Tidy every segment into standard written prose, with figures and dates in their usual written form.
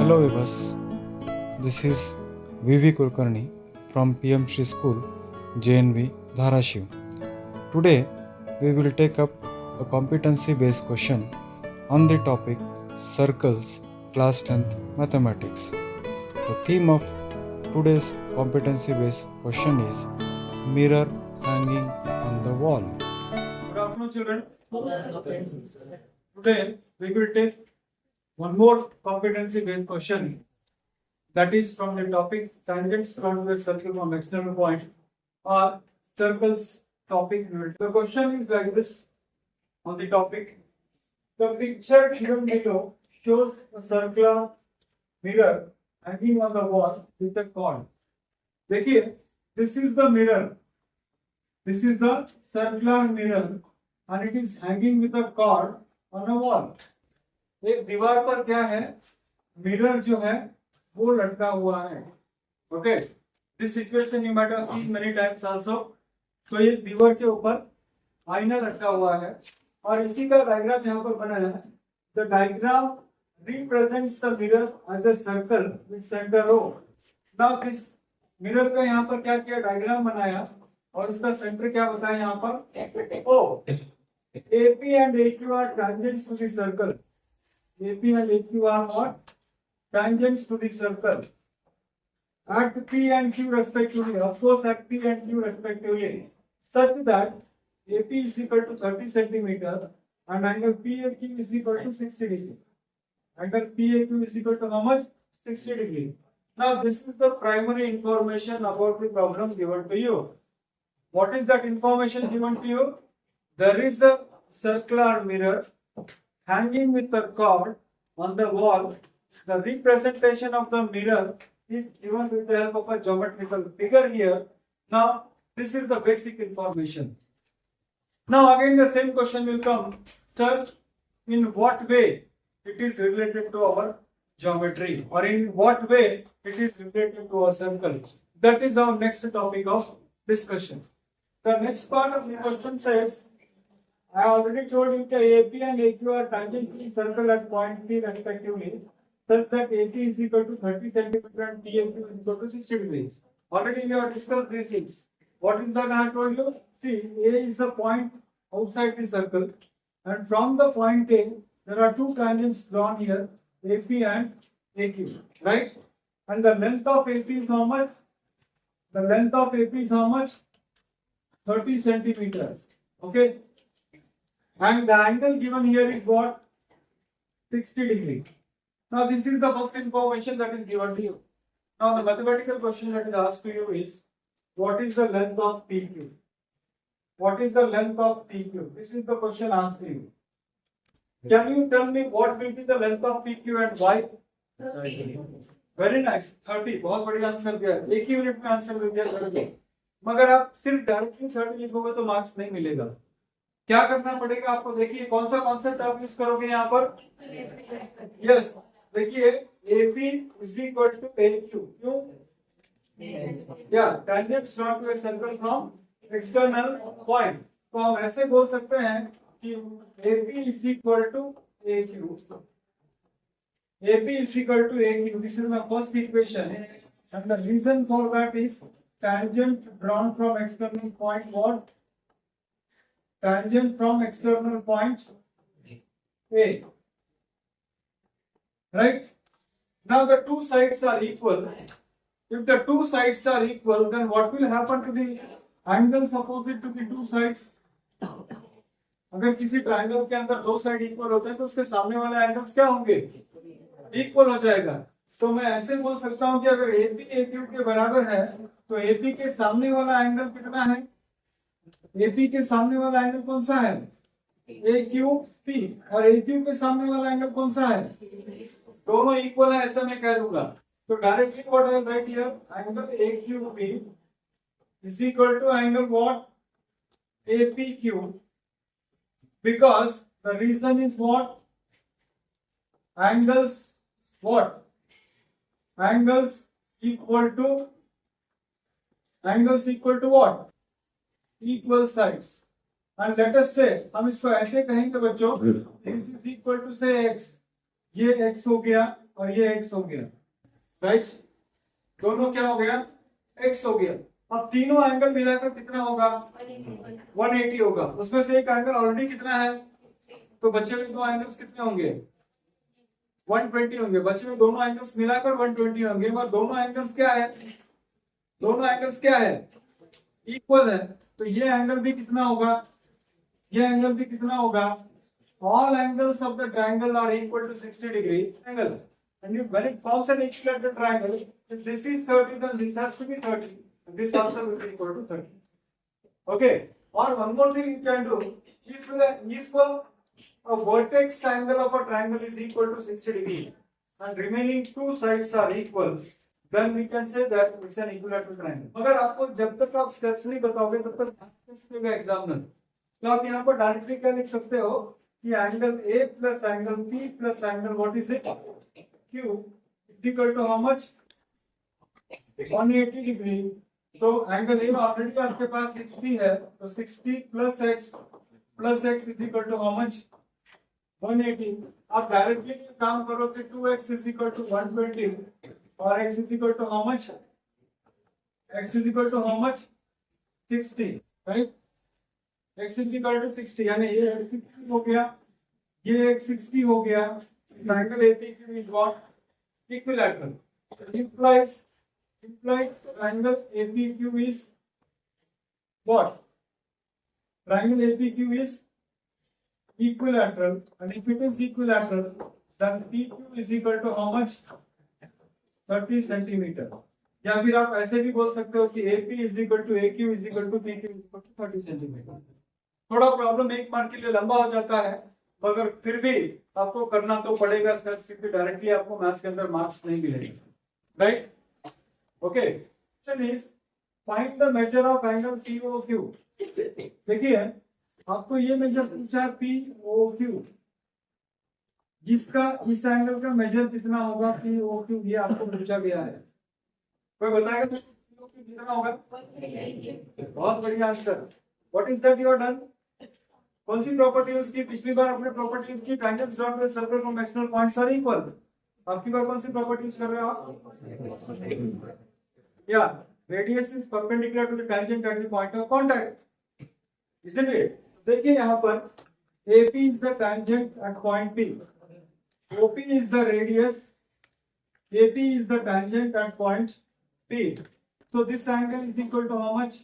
Hello viewers, this is VV Kulkarni from PM Shri School, JNV, Dharashiv. Today we will take up a competency based question on the topic Circles, Class 10th Mathematics. The theme of today's competency based question is Mirror Hanging on the Wall. Good afternoon, children. Today we will take one more competency based question, that is from the topic tangents drawn to a circle from external point or circles topic. The question is like this on the topic. The picture given below shows a circular mirror hanging on the wall with a cord. देखिए, this is the mirror. This is the circular mirror and it is hanging with a cord on a wall. एक दीवार पर क्या है, mirror जो है वो लटका हुआ है. Okay, this situation you might have seen many times also. तो ये दीवार के ऊपर आईना लटका हुआ है और इसी का डायग्राम यहाँ पर बना है. The diagram represents the mirror as a circle with centre O. Now this mirror का यहाँ पर क्या किया, डायग्राम बनाया और उसका सेंटर क्या बताया यहाँ पर, ओ. AP and AQ are tangents to the circle. AP and AQ are what? Tangents to the circle. At P and Q respectively, of course at P and Q respectively, such that AP is equal to 30 centimeter and angle PAQ is equal to 60 degree. Angle PAQ is equal to how much? 60 degree. Now this is the primary information about the problem given to you. What is that information given to you? There is a circular mirror hanging with a cord on the wall. The representation of the mirror is given with the help of a geometrical figure here. Now, this is the basic information. Now, again the same question will come. Sir, in what way it is related to our geometry, or in what way it is related to our circle? That is our next topic of discussion. The next part of the question says, I already told you that AP and AQ are tangent to the circle at point P respectively, such that AP is equal to 30 centimeter and PAQ is equal to 60 degrees. Already we have discussed these things. What is that I have told you? See, A is the point outside the circle, and from the point A, there are two tangents drawn here, AP and AQ, right? And the length of AP is how much? The length of AP is how much? 30 centimeters. Okay. And the angle given here is what? 60 degree. Now this is the first information that is given to you. Now the mathematical question that is asked to you is, what is the length of PQ? What is the length of PQ? This is the question asked to you. Can you tell me what will be the length of PQ and why? 30. Very nice. 30. बहुत बढ़िया answer दिया. एक ही minute में answer दे दिया 30. मगर आप सिर्फ directly 30 लिखोगे तो मार्क्स नहीं मिलेगा. क्या करना पड़ेगा आपको? देखिए कौन सा कॉन्सेप्ट आप यूज करोगे यहाँ पर. यस, देखिए AP is equal to AQ. क्यों? या tangents drawn to a circle from external point. तो हम ऐसे बोल सकते हैं कि AP is equal to AQ. AP is equal to AQ. This is my first equation, and the reason for that is tangent drawn from external point what? Tangent from external point A. Right? Now the two sides are equal. If the two sides are equal, then what will happen to the angles opposite to the two sides? अगर किसी triangle के अंदर दो side equal होते हैं तो उसके सामने वाले एंगल्स क्या होंगे? इक्वल हो जाएगा. तो मैं ऐसे बोल सकता हूं कि अगर AP AQ के बराबर है तो AP के सामने वाला एंगल कितना है? AP के सामने वाला एंगल कौन सा है? AQP. और AQ के सामने वाला एंगल कौन सा है? दोनों इक्वल है ऐसा मैं कह दूंगा. तो directly what I right here, angle AQP is equal to angle what? APQ, because the reason is what? Angles what? Angles equal to what? Equal sides. And let us say, हम इसको ऐसे कहेंगे बच्चों, this is equal to say x. ये x हो गया और ये x हो गया, राइट। दोनों क्या हो गया, x हो गया। अब तीनों एंगल मिलाकर कितना होगा, 180 होगा। उसमें से एक एंगल ऑलरेडी कितना है, तो बचे हुए दो एंगल्स कितने होंगे, 120 होंगे। बचे हुए दोनों एंगल्स मिलाकर 120 होंगे। और दोनों एंगल्स क्या है, दोनों एंगल्स क्या है, इक्वल है। तो ये एंगल भी कितना होगा, ये एंगल भी कितना होगा, all angles of the triangle are equal to 60 degree angle. And if when it forms an equilateral triangle, if this is 30, then this has to be 30. And this also will be equal to 30. Okay. Or one more thing you can do, if a vertex angle of a triangle is equal to 60 degree and remaining two sides are equal, then we can say that it's an equilateral triangle. अगर आपको जब तक आप steps नहीं बताओगे तब तक examiner, तो आप यहाँ पर डायरेक्टली क्या लिख सकते हो कि angle A plus angle P plus angle what is it Q is equal to how much, 180 degree. तो एंगल ए ऑलरेडी आपके पास 60 है, तो 60 plus X is equal to how much, 180। आप डायरेक्टली काम करो कि 2x इज इक्वल टू 120 और x is equal to how much, x is equal to how much, 60, right. x is equal to 60, यानी ये x 60 हो गया, ये x 60 हो गया। Angle APQ is what, equilateral. implies triangle APQ is what, triangle APQ is equilateral, and if it is equilateral then PQ is equal to how much, 30 centimetre. या फिर आप ऐसे भी बोल सकते हो कि AP is equal to AQ is equal to PQ is equal to 30 centimetre. थोड़ा प्रॉब्लम एक मार्क के लिए लंबा हो जाता है, मगर फिर भी आपको करना तो पड़ेगा सर, क्योंकि डायरेक्टली आपको मैथ्स के अंदर मार्क्स नहीं मिलेंगे, right. Okay, question is find the measure of angle POQ। देखिए आपको ये मेजर पूछा है POQ, जिसका इस एंगल का मेजर कितना होगा POQ, ये आपको पूछा गया है। कोई बताएगा तो POQ कितना होगा, बहुत बढ़िया answer. What is that you are done. कौन सी प्रॉपर्टी यूज की, पिछली बार अपने प्रॉपर्टी यूज की, tangents drawn with circle from external points are equal. आपकी बार कौन सी प्रॉपर्टी यूज कर रहे हो आप, या radius is perpendicular to the tangent at the point of contact, isn't it. देखिए यहाँ पर AP is the tangent at point P, OP is the radius, AP is the tangent at point P. So this angle is equal to how much?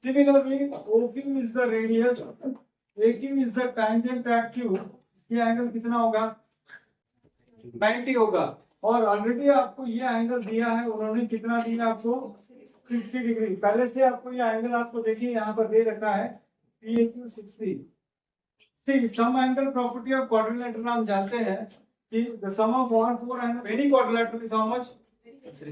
Similarly, OQ is the radius, AQ is the tangent at Q. ये angle कितना होगा, 90 होगा। और already आपको ये angle दिया है, उन्होंने कितना दिया आपको, 60 डिग्री। पहले से आपको ये एंगल आपको देखिए यहाँ पर दे रखा है PAQ 60। See, sum angle property of quadrilateral हम जानते हैं कि the sum of all four angles any quadrilateral is how much?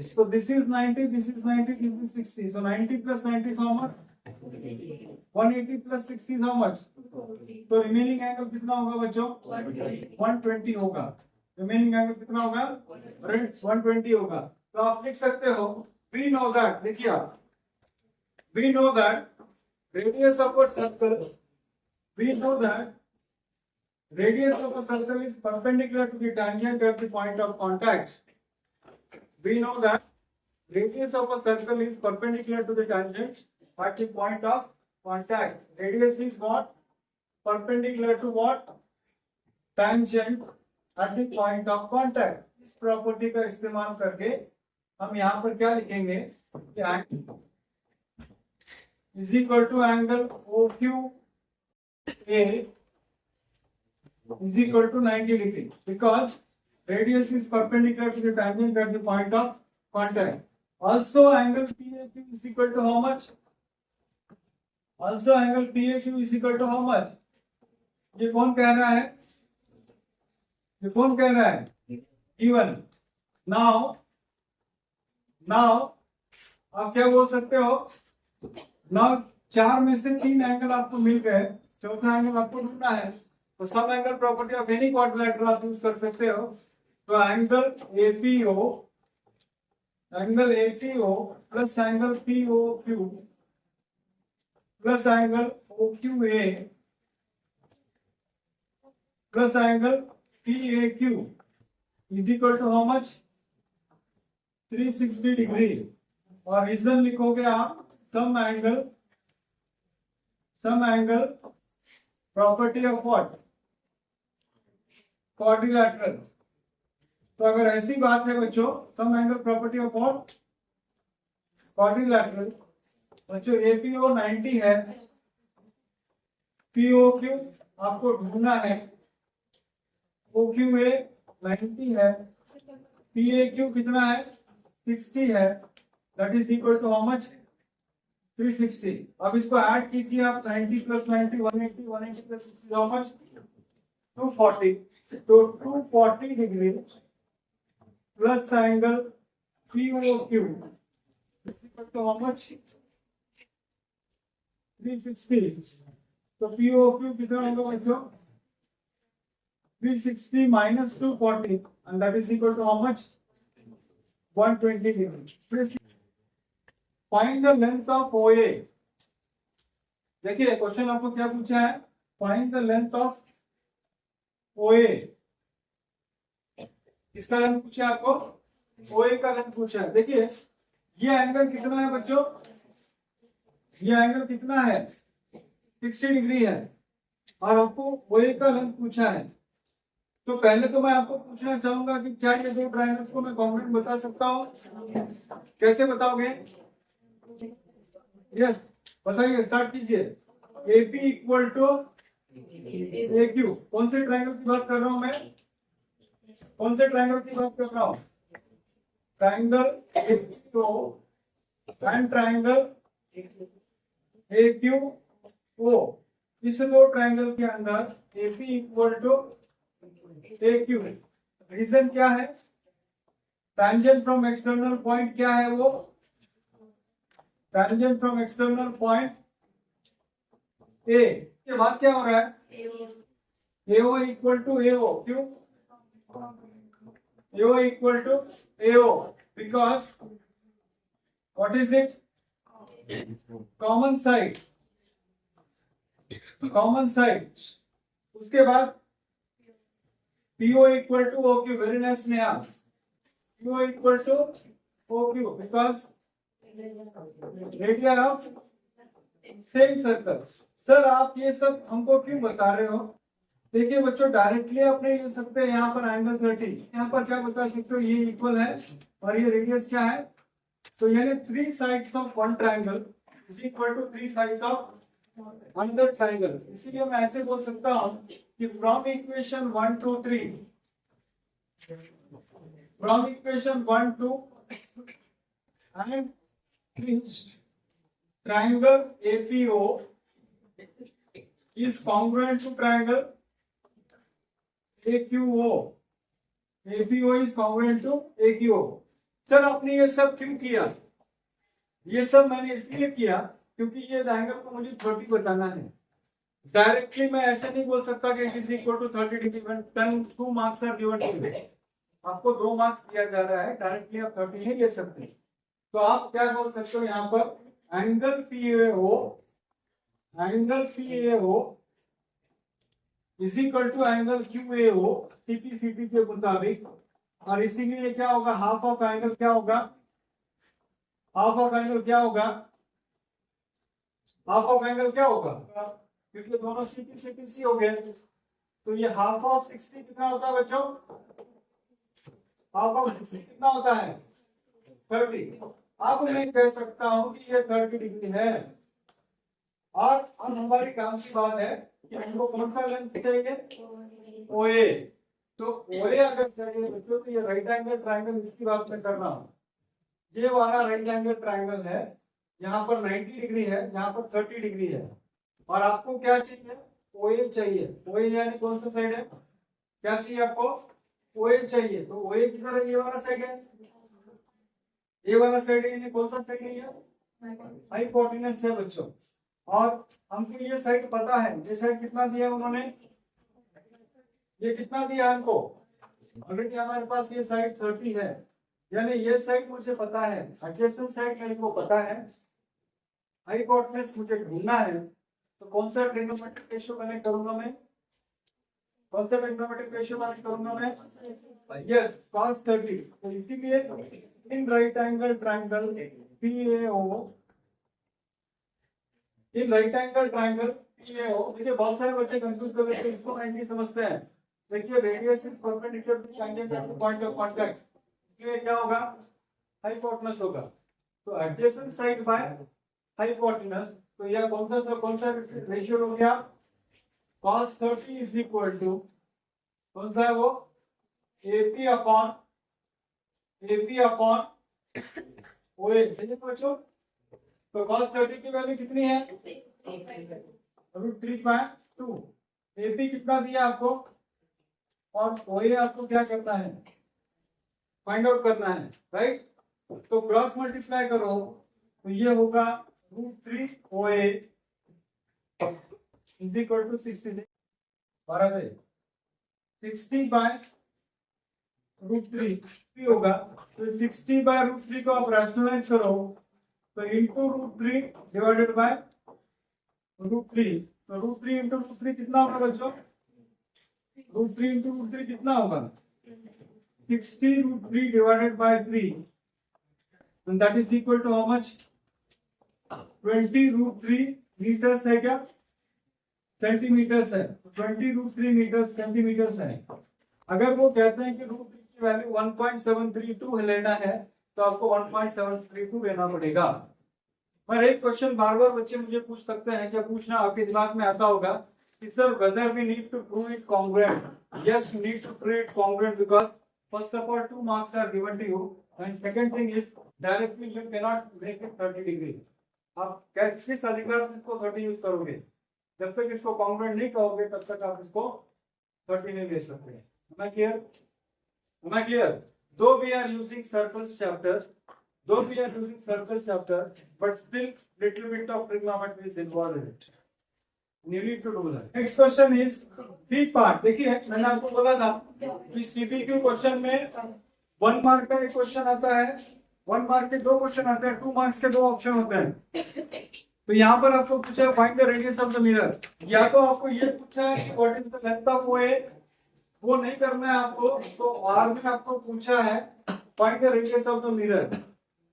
So this is 90, this is 90, this is 60. So 90 plus 90 is how much? 180 plus 60 is how much? तो remaining angle कितना होगा बच्चों, 120 होगा। remaining angle कितना होगा, 120 होगा। तो आप लिख सकते हो we know that, देखिए आप, we know that radius of a circle, we know that radius of a circle is perpendicular to the tangent at the point of contact. We know that radius of a circle is perpendicular to the tangent at the point of contact. Radius is what? Perpendicular to what? Tangent at the point of contact. इस property का इस्तेमाल करके हम यहाँ पर क्या लिखेंगे, is equal to angle OQA is equal to 90 degree, because radius is perpendicular to the tangent at the point of contact. Also angle PAQ is equal to how much? Also angle PAQ is equal to how much? ये कौन कह रहा है, ये कौन कह रहा है, given. Now आप क्या बोल सकते हो, now चार में से तीन एंगल आपको मिल गए, चौथा एंगल आपको ढूंढना है। तो sum angle property of any quadrilateral आप यूज कर सकते हो। तो angle APO plus angle POQ plus angle OQA plus angle PAQ is equal to how much 360 degree और रीजन लिखोगे आप sum angle property of what quadrilateral. तो अगर ऐसी बात है बच्चों sum angle property of what quadrilateral, बच्चों एपीओ 90 है, पीओक्यू आपको ढूंढना है, ओक्यूए 90 है, पीएक्यू कितना है 60 है, that is equal to how much 360। अब इसको ऐड कीजिए आप 90 प्लस 90 180 180 प्लस 60 हाउ मच 240। तो 240 degree plus angle POQ equal to how much 360। तो पीओक्यू कितना होगा बच्चों 360 minus 240 and that is equal to how much 120 degree। Find the length of OA। देखिए क्वेश्चन आपको क्या पूछा है, find the length of OA। इसका लेंथ पूछा है आपको, OA का लेंथ पूछा है। देखिए ये एंगल कितना है बच्चों, ये एंगल कितना है 60 डिग्री है और आपको OA का लेंथ पूछा है। तो पहले तो मैं आपको पूछना चाहूंगा कि क्या ये दो ट्रायंगल्स को मैं कॉन्ग्रुएंट बता सकता हूँ, कैसे बताओगे? यस बताइए, स्टार्ट कीजिए। AP इक्वल टू AQ, कौन से ट्रायंगल की बात कर रहा हूं मैं, कौन से ट्रायंगल की बात कर रहा हूं? Triangle APO and triangle AQO। इस दो ट्रायंगल के अंदर AP equal to AQ, reason क्या है? टैंजेंट फ्रॉम एक्सटर्नल पॉइंट क्या है वो, tangent from external point A। के बाद क्या हो रहा है AO इक्वल टू AO, क्यों AO equal to AO? Because what is it, common side, common side. उसके बाद PO equal to OQ, very nice Neha। PO equal to OQ because radius of same circle। Sir आप ये सब हमको क्यों बता रहे हो? देखिए बच्चों डायरेक्टली आप नहीं ले सकते, यहाँ पर एंगल 30, यहाँ पर क्या बता सकते हो ये इक्वल है और ये रेडियस क्या है, तो यानी 3 sides of one triangle is equal to 3 sides of another triangle। इसीलिए मैं ऐसे बोल सकता हूँ कि from equation 1 to 3, from equation 1 to and 3, triangle APO is congruent to triangle AQO। APO is congruent to AQO। Sir आपने ये सब क्यों किया? ये सब मैंने इसलिए किया क्योंकि ये एंगल को मुझे 30 बताना है। डायरेक्टली मैं ऐसे नहीं बोल सकता कि it is equal to 30 degree when 2 marks are given to you. आपको 2 मार्क्स दिया जा रहा है, डायरेक्टली आप 30 नहीं ले सकते। तो आप क्या बोल सकते हो यहाँ पर angle PAO, angle PAO is equal to angle QAO CT के मुताबिक, और इसीलिए क्या होगा हाफ ऑफ एंगल क्या होगा, हाफ ऑफ एंगल क्या होगा, हाफ ऑफ एंगल क्या होगा, क्योंकि दोनों CT हो गए। तो ये हाफ ऑफ 60 कितना होता है बच्चों, हाफ ऑफ 60 कितना होता है 30। अब मैं कह सकता हूं कि ये 30 डिग्री है। और अब हमारी काम की बात है कि हमको कौन सा लेंथ चाहिए, OA। तो OA अगर चाहिए बच्चों तो ये राइट एंगल ट्रायंगल इसकी बात मैं कर रहा हूँ, ये वाला राइट एंगल ट्रायंगल है, यहाँ पर 90 डिग्री है, यहाँ पर 30 डिग्री है, और आपको क्या चाहिए OA चाहिए। OA यानी कौन सा साइड है, क्या चाहिए आपको OA चाहिए। तो OA किधर है, ये वाला साइड है, ये वाला साइड है, यानी कौन सा साइड है, ये हाइपोटेनस है बच्चों। और हमको ये साइड पता है, ये साइड कितना दिया उन्होंने, ये कितना दिया हमको, ऑलरेडी हमारे पास ये साइड 30 है, यानी ये साइड मुझे पता है, एडजेसेंट साइड मेरे को पता है, हाइपोटेनस मुझे ढूंढना है। तो कौन सा ट्रिग्नोमेट्रिक रेशियो कनेक्ट करूंगा मैं, कौन सा ट्रिग्नोमेट्रिक रेशियो कनेक्ट करूंगा मैं, यस cos 30, तो इसीलिए in right angle triangle PAO, in right angle triangle PAO, देखिए बहुत सारे बच्चे कंफ्यूज कर रहे हैं, इसको 90 समझते हैं। देखिए radius is perpendicular to tangent at the point of contact, इसलिए क्या होगा, हाइपोटेनस होगा। तो एडजेसेंट साइड बाय हाइपोटेनस, तो यह कौन सा रेशियो हो गया, cos 30 इज इक्वल टू कौन सा है वो, AP अपॉन OA, देखिए बच्चों, तो cos 30 की वैल्यू कितनी है, √3/2। AP कितना दिया आपको और OA आपको क्या करना है, फाइंड आउट करना है, राइट। तो क्रॉस मल्टीप्लाई करो तो ये होगा √3 OA इज इक्वल टू 60, 60/√3 होगा। तो 60/√3 को आप रैशनलाइज करो तो इंटू √3 डिवाइडेड बाय √3, तो √3 इंटू √3 कितना होगा बच्चों, √3 इंटू √3 कितना होगा, 60√3 divided by 3, and that is equal to how much, 20√3 metres है क्या, सेंटीमीटर्स है, 20√3 मीटर सेंटीमीटर्स है। अगर वो कहते हैं कि √3 की वैल्यू 1.732 लेना है तो आपको 1.732 लेना पड़ेगा। पर एक क्वेश्चन बार बार बच्चे मुझे पूछ सकते हैं, क्या पूछना आपके दिमाग में आता होगा कि sir whether we need to prove it congruent, yes need to prove it congruent because first of all 2 marks are given to you and second thing is directly you can not make it 30 degree. आप किस अधिकार से इसको 30 use करोगे, जब तक इसको congruent नहीं कहोगे तब तक आप इसको 30 नहीं ले सकते। Am I clear? Am I clear? Though we are using circles chapter, but still little bit of trigonometry is involved in it. You need to do that. Next question is B part. देखिए मैंने आपको बोला था कि CPQ question में 1 mark का एक question आता है, 1 मार्क के 2 क्वेश्चन आते हैं, 2 मार्क्स के 2 ऑप्शन होते हैं। तो यहाँ पर आपको पूछा find the radius of the mirror, या तो आपको ये पूछा है कि what is the length of OA, वो नहीं करना है आपको, तो आर में आपको पूछा है find the radius of the mirror.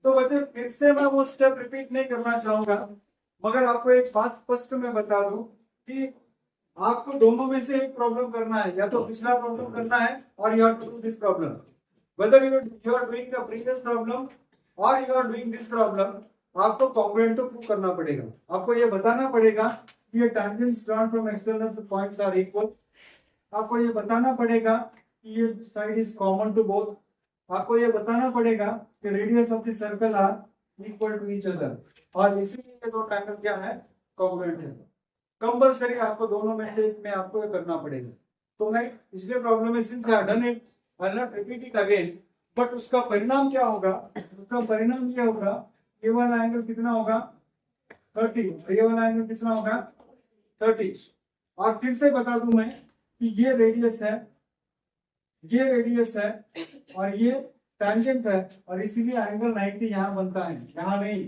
तो बच्चे फिर से मैं वो स्टेप रिपीट नहीं करना चाहूंगा, मगर आपको एक बात स्पष्ट में बता दूं कि आपको दोनों में से एक प्रॉब्लम करना है, या तो पिछला प्रॉब्लम करना है और you have to do this problem, whether you are doing the previous problem और you are doing this problem, आपको कॉन्ग्रुएंट तो प्रूव करना पड़ेगा। आपको ये बताना पड़ेगा कि ये tangents drawn from external points are equal, आपको ये बताना पड़ेगा कि ये side is common to both, आपको ये बताना पड़ेगा कि radius of the circle are equal to each other, और इसीलिए ये दो ट्रायंगल क्या है, कॉन्ग्रुएंट है। कंपलसरी आपको दोनों में से एक में आपको ये करना पड़ेगा। तो मैं पिछले प्रॉब्लम में since I have done it, I will not repeat it again, but उसका परिणाम क्या होगा, उसका परिणाम ये होगा, ये वाला एंगल कितना होगा 30, ये वाला एंगल कितना होगा 30। और फिर से बता दूं मैं कि ये रेडियस है, ये रेडियस है और ये टेंजेंट है, और इसीलिए एंगल 90 यहाँ बनता है, यहाँ नहीं,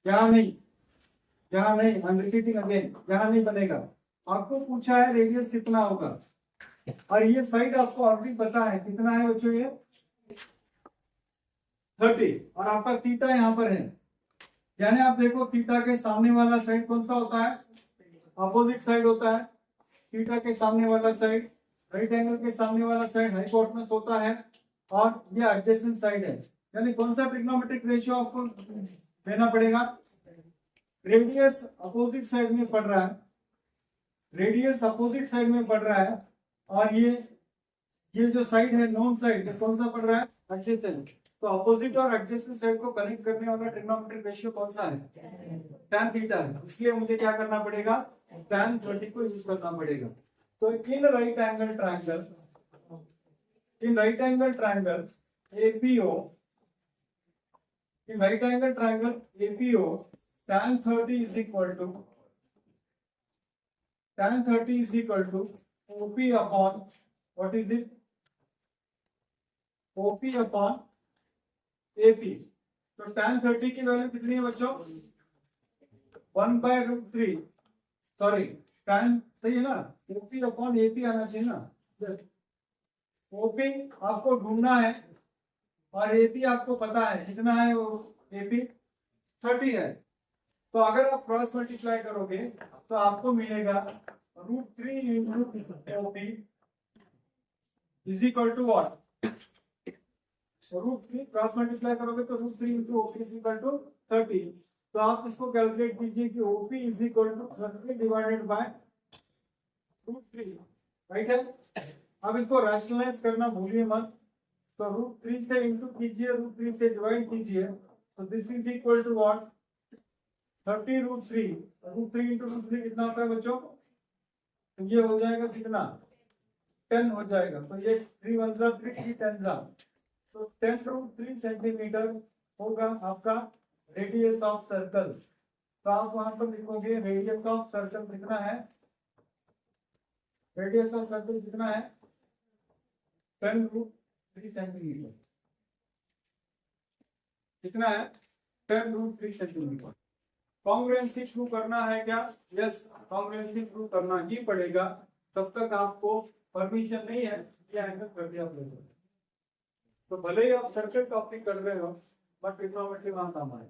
यहाँ नहीं, यहाँ नहीं, आई एम रिपीटिंग अगेन, यहाँ नहीं बनेगा। आपको पूछा है रेडियस कितना होगा, और ये साइड आपको ऑलरेडी पता है कितना है बच्चों, ये 30, और आपका थीटा यहाँ पर है, यानी आप देखो थीटा के सामने वाला साइड कौन सा होता है, अपोजिट साइड होता है। थीटा के सामने वाला साइड, राइट एंगल के सामने वाला साइड हाइपोटेनस होता है, और ये एडजेसेंट साइड है। यानी कौन सा ट्रिग्नोमेट्रिक रेशियो आपको लेना पड़ेगा, रेडियस अपोजिट साइड में पड़ रहा है, रेडियस अपोजिट साइड में पड़ रहा है, और ये जो साइड है नॉन साइड कौन सा पड़ रहा है, एडजेसेंट। तो अपोजिट और एडजेसेंट साइड को कनेक्ट करने वाला ट्रिग्नोमेट्रिक रेशियो कौन सा है, tan थीटा है। इसलिए मुझे क्या करना पड़ेगा, tan 30 को यूज करना पड़ेगा। तो in right angle triangle APO, in right angle triangle APO, tan 30 is equal to OP upon, what is it, OP upon AP। तो tan 30 की वैल्यू कितनी है बच्चों, 1/√3, सॉरी tan सही है ना, OP upon AP आना चाहिए ना, ओपी आपको ढूंढना है और एपी आपको पता है कितना है, वो एपी 30 है। तो अगर आप क्रॉस मल्टीप्लाई करोगे तो आपको मिलेगा √3 into OP is equal to what, √3 cross multiply करोगे तो √3 into OP is equal to 30। तो आप इसको कैलकुलेट कीजिए कि OP is equal to 30 divided by √3, right है। अब इसको रैशनलाइज करना भूलिए मत, तो √3 से इंटू कीजिए, √3 से डिवाइड कीजिए, तो this is equal to what, 30 √3, √3 into √3 कितना होता है बच्चों, तो ये हो जाएगा कितना, 10 हो जाएगा। तो ये 3 1 3 3 10 जा, तो 10√3 सेंटीमीटर होगा आपका रेडियस ऑफ सर्कल। तो आप वहां पर लिखोगे रेडियस ऑफ सर्कल कितना है, रेडियस ऑफ सर्कल कितना है, 10√3 सेंटीमीटर, कितना है, 10√3 सेंटीमीटर। कॉन्ग्रुएंसी प्रूव करना है क्या, यस कॉन्ग्रुएंसी प्रूव करना ही पड़ेगा, तब तक आपको परमिशन नहीं है ये एंगल कर दिया आप ले सकते। तो भले ही आप सर्कल टॉपिक कर रहे हो बट ट्रिग्नोमेट्री वहां काम आए।